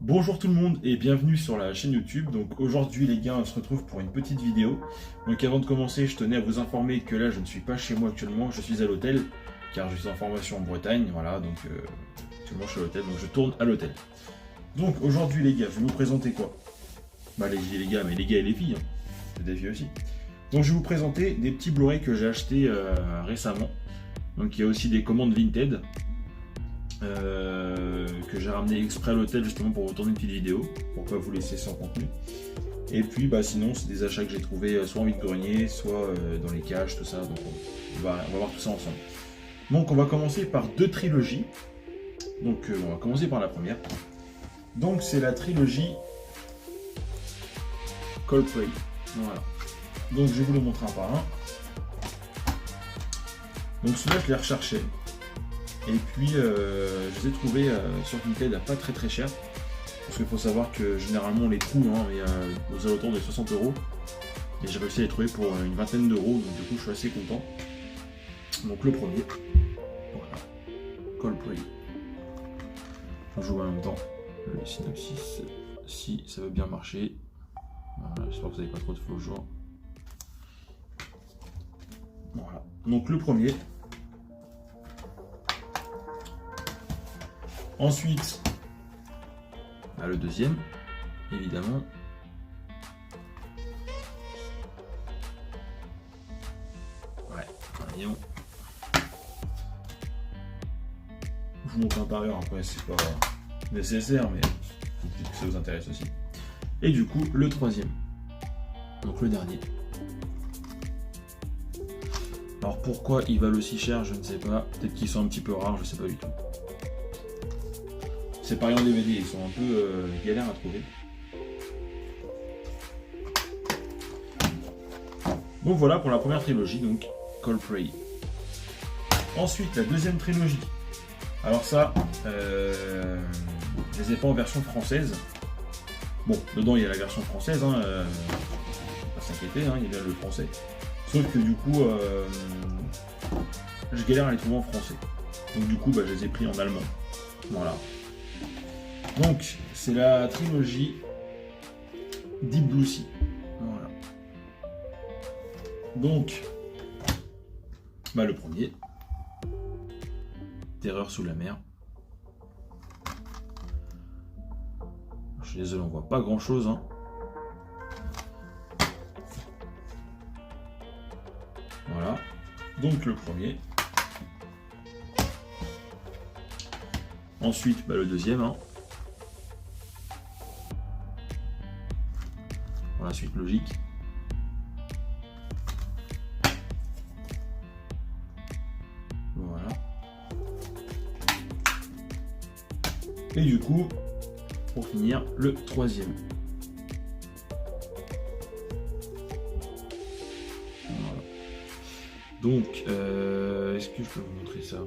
Bonjour tout le monde et bienvenue sur la chaîne YouTube. Donc aujourd'hui les gars, on se retrouve pour une petite vidéo. Donc avant de commencer, je tenais à vous informer que là je ne suis pas chez moi actuellement, je suis à l'hôtel car je suis en formation en Bretagne. Voilà, donc actuellement je suis à l'hôtel, donc je tourne à l'hôtel. Donc aujourd'hui les gars, je vais vous présenter quoi? Bah les gars, mais les gars et les filles, hein. C'est des filles aussi. Donc je vais vous présenter des petits Blu-ray que j'ai achetés récemment. Donc il y a aussi des commandes Vinted. Que j'ai ramené exprès à l'hôtel justement pour vous tourner une petite vidéo, pour pas vous laisser sans contenu. Et puis bah sinon c'est des achats que j'ai trouvé soit en vide-grenier, soit dans les caches, tout ça. Donc on va voir tout ça ensemble. Donc on va commencer par deux trilogies. Donc on va commencer par la première. Donc c'est la trilogie Coldplay. Voilà. Donc je vais vous le montrer un par un. Donc celui-là je l'ai recherché. Et puis je les ai trouvés sur Vinted à pas très cher. Parce qu'il faut savoir que généralement on les trouve mais, aux alentours de 60 €. Et j'ai réussi à les trouver pour une vingtaine d'euros. Donc du coup je suis assez content. Donc le premier. Voilà. Coldplay. Je joue en même temps le synopsis. Si ça veut bien marcher. Voilà, j'espère que vous n'avez pas trop de faux jours. Voilà. Donc le premier. Ensuite, bah, le deuxième, évidemment. Ouais, un lion. Je vous montre l'intérieur, après c'est pas nécessaire, mais peut-être que ça vous intéresse aussi. Et du coup, le troisième. Donc le dernier. Alors pourquoi ils valent aussi cher, je ne sais pas. Peut-être qu'ils sont un petit peu rares, je sais pas du tout. C'est pareil en DVD, ils sont un peu galères à trouver. Donc voilà pour la première trilogie, donc Coldplay. Ensuite, la deuxième trilogie. Alors ça, je les ai pas en version française. Bon, dedans il y a la version française, pas s'inquiéter, il y a bien le français. Sauf que du coup, je galère à les trouver en français. Donc du coup, bah, je les ai pris en allemand. Voilà. Donc, c'est la trilogie Deep Blue Sea. Voilà. Donc, bah, le premier, Terreur sous la mer. Je suis désolé, on voit pas grand chose. Voilà. Donc, le premier. Ensuite, bah, le deuxième. La suite logique. Voilà. Et du coup, pour finir, le troisième. Voilà. Donc, est-ce que je peux vous montrer ça?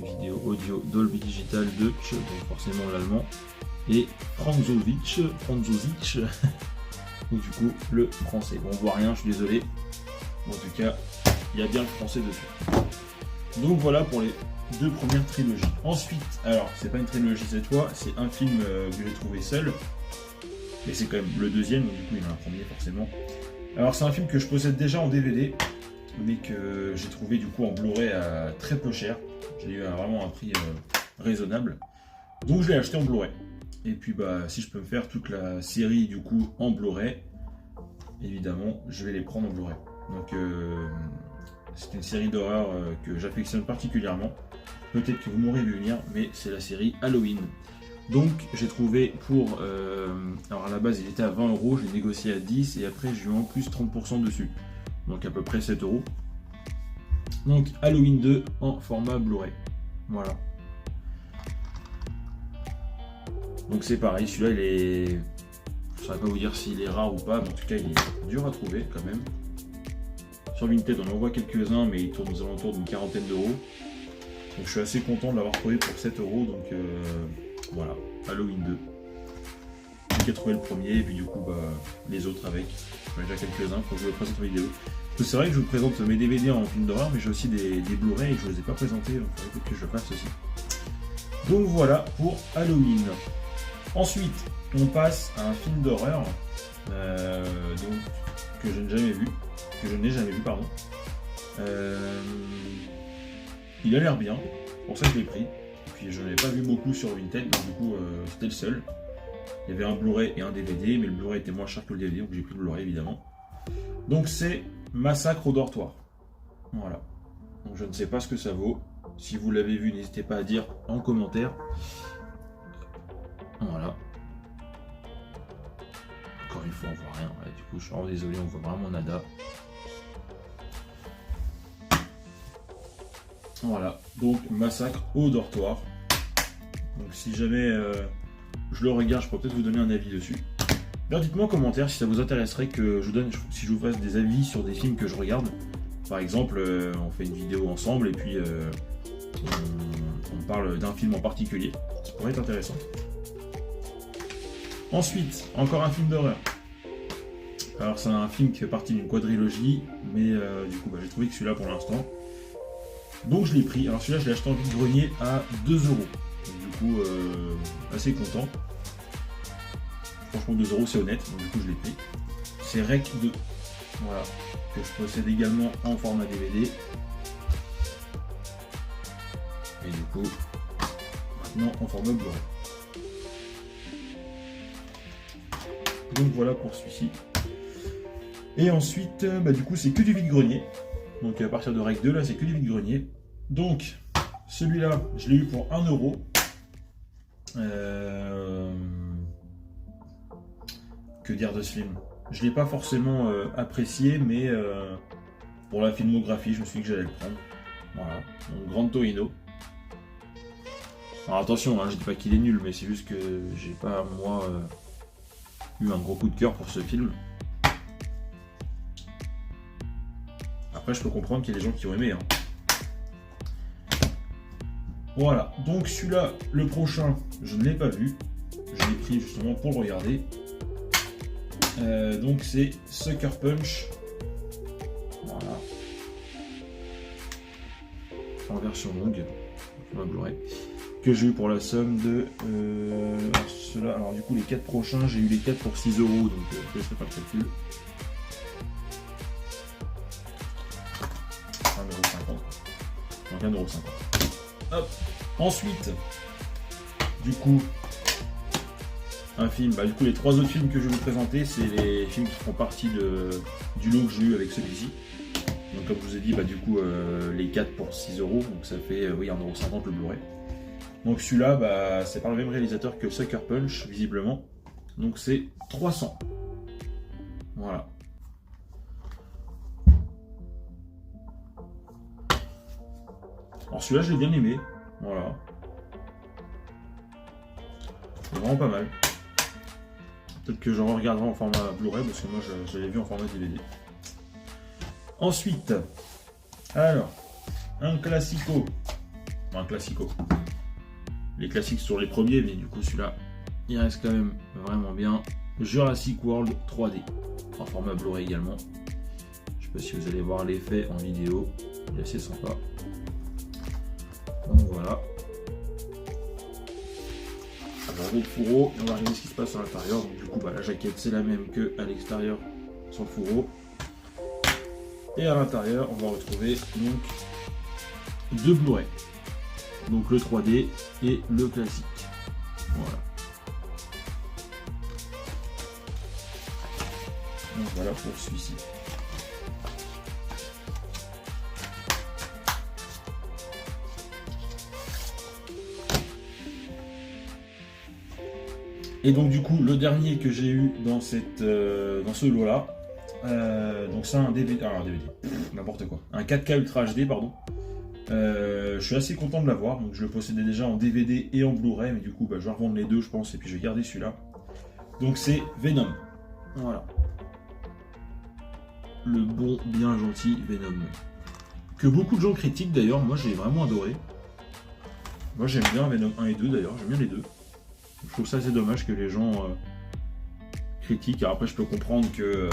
Vidéo, audio, Dolby Digital Deutsch, donc forcément l'allemand. Et Franzovic, ou du coup le français. Bon, on voit rien, je suis désolé. En tout cas, il y a bien le français dessus. Donc voilà pour les deux premières trilogies. Ensuite, alors c'est pas une trilogie cette fois, c'est un film que j'ai trouvé seul. Mais c'est quand même le deuxième, donc du coup il y en a un premier forcément. Alors c'est un film que je possède déjà en DVD, mais que j'ai trouvé du coup en Blu-ray à très peu cher. J'ai eu vraiment un prix raisonnable. Donc je l'ai acheté en Blu-ray. Et puis bah si je peux me faire toute la série du coup en Blu-ray, évidemment je vais les prendre en Blu-ray. Donc c'est une série d'horreur que j'affectionne particulièrement. Peut-être que vous m'aurez vu venir, mais c'est la série Halloween. Donc j'ai trouvé pour... alors à la base il était à 20 €, j'ai négocié à 10 et après j'ai eu en plus 30% dessus. Donc à peu près 7 €. Donc Halloween 2 en format Blu-ray. Voilà. Donc c'est pareil, celui-là il est... Je ne saurais pas vous dire s'il est rare ou pas, mais en tout cas il est dur à trouver quand même. Sur Vinted on en voit quelques-uns, mais il tourne aux alentours d'une quarantaine d'euros. Donc je suis assez content de l'avoir trouvé pour 7 €, donc voilà, Halloween 2. qui a trouvé le premier, et puis du coup, bah, les autres avec. J'en ai déjà quelques-uns, faut que je le présente en vidéo. Parce que c'est vrai que je vous présente mes DVD en film d'horreur, mais j'ai aussi des Blu-ray et je ne les ai pas présentés, donc il faut que je le fasse aussi. Donc voilà pour Halloween. Ensuite, on passe à un film d'horreur que je n'ai jamais vu, pardon. Il a l'air bien, c'est pour ça que je l'ai pris. Puis je n'en ai pas vu beaucoup sur Vinted, donc du coup c'était le seul. Il y avait un Blu-ray et un DVD, mais le Blu-ray était moins cher que le DVD, donc j'ai pris le Blu-ray évidemment. Donc c'est Massacre au dortoir. Voilà. Donc je ne sais pas ce que ça vaut. Si vous l'avez vu, n'hésitez pas à dire en commentaire. Voilà. Encore une fois, on voit rien. Ouais, du coup, je suis vraiment désolé, on voit vraiment nada. Voilà. Donc Massacre au dortoir. Donc si jamais je le regarde, je pourrais peut-être vous donner un avis dessus. Alors dites-moi en commentaire si ça vous intéresserait que si je vous fasse des avis sur des films que je regarde. Par exemple, on fait une vidéo ensemble et puis on parle d'un film en particulier. Ça pourrait être intéressant. Ensuite, encore un film d'horreur. Alors c'est un film qui fait partie d'une quadrilogie, mais du coup j'ai trouvé que celui-là pour l'instant. Donc je l'ai pris. Alors celui-là je l'ai acheté en vide-grenier à 2 €. Donc, du coup assez content. Franchement 2 € c'est honnête, donc du coup je l'ai pris. C'est Rec 2. Voilà. Que je possède également en format DVD. Et du coup, maintenant en format Blu-ray. Donc voilà pour celui-ci. Et ensuite, du coup c'est que du vide-grenier. Donc à partir de Rec 2, là c'est que du vide-grenier. Donc celui-là, je l'ai eu pour 1 €. Que dire de ce film? Je ne l'ai pas forcément apprécié, mais pour la filmographie, je me suis dit que j'allais le prendre. Voilà, donc Grand Torino. Alors attention, je ne dis pas qu'il est nul, mais c'est juste que j'ai pas, moi, eu un gros coup de cœur pour ce film. Après, je peux comprendre qu'il y a des gens qui ont aimé. Voilà, donc celui-là, le prochain, je ne l'ai pas vu. Je l'ai pris justement pour le regarder. Donc c'est Sucker Punch. Voilà. En version longue. Blu-ray. Que j'ai eu pour la somme de ceux-là. Alors du coup les 4 prochains, j'ai eu les 4 pour 6 €. Donc je ne ferai pas le calcul. 1,50 €. Donc 1,50 €. Hop. Ensuite, du coup, un film, du coup les 3 autres films que je vais vous présenter, c'est les films qui font partie du lot que j'ai eu avec celui-ci. Donc comme je vous ai dit, du coup les 4 pour 6 €, donc ça fait 1,50 € le Blu-ray. Donc celui-là, c'est par le même réalisateur que Sucker Punch, visiblement. Donc c'est 300. Voilà. Alors celui-là, je l'ai bien aimé. Voilà. C'est vraiment pas mal. Peut-être que je regarderai en format Blu-ray parce que moi je l'ai vu en format DVD. Ensuite, alors, un classico. Un classico. Les classiques sont les premiers, mais du coup celui-là, il reste quand même vraiment bien. Jurassic World 3D. En format Blu-ray également. Je sais pas si vous allez voir l'effet en vidéo. Il est assez sympa. Donc voilà. Alors le fourreau, et on va regarder ce qui se passe à l'intérieur. Donc du coup la jaquette c'est la même que à l'extérieur sur le fourreau. Et à l'intérieur on va retrouver donc 2 Blu-ray. Donc le 3D et le classique. Voilà. Donc voilà pour celui-ci. Et donc du coup le dernier que j'ai eu dans ce lot là, donc c'est un DVD, n'importe quoi, un 4K Ultra HD pardon. Je suis assez content de l'avoir, donc je le possédais déjà en DVD et en Blu-ray, mais du coup je vais revendre les deux je pense et puis je vais garder celui-là. Donc c'est Venom, voilà. Le bon, bien gentil Venom. Que beaucoup de gens critiquent d'ailleurs, moi j'ai vraiment adoré. Moi j'aime bien Venom 1 et 2 d'ailleurs, j'aime bien les deux. Je trouve ça assez dommage que les gens critique. Alors après, je peux comprendre que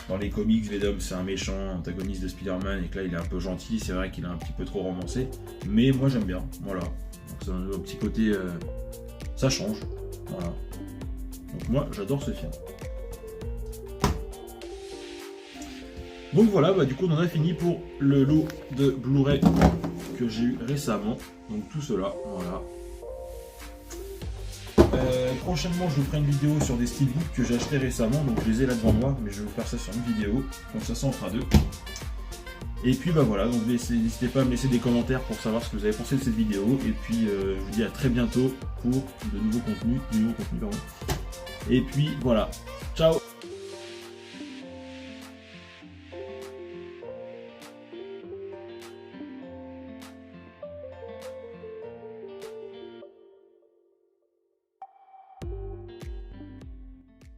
dans les comics, Venom c'est un méchant antagoniste de Spider-Man et que là il est un peu gentil. C'est vrai qu'il est un petit peu trop romancé, mais moi j'aime bien. Voilà. Donc c'est un petit côté, ça change. Voilà. Donc moi j'adore ce film. Donc voilà, bah, du coup on en a fini pour le lot de Blu-ray que j'ai eu récemment. Donc tout cela, voilà. Prochainement je vous ferai une vidéo sur des steelbooks que j'ai acheté récemment, donc je les ai là devant moi, mais je vais vous faire ça sur une vidéo, comme ça en fera deux. Et puis bah voilà, donc n'hésitez pas à me laisser des commentaires pour savoir ce que vous avez pensé de cette vidéo, et puis je vous dis à très bientôt pour de nouveaux contenus, pardon. Et puis voilà, ciao.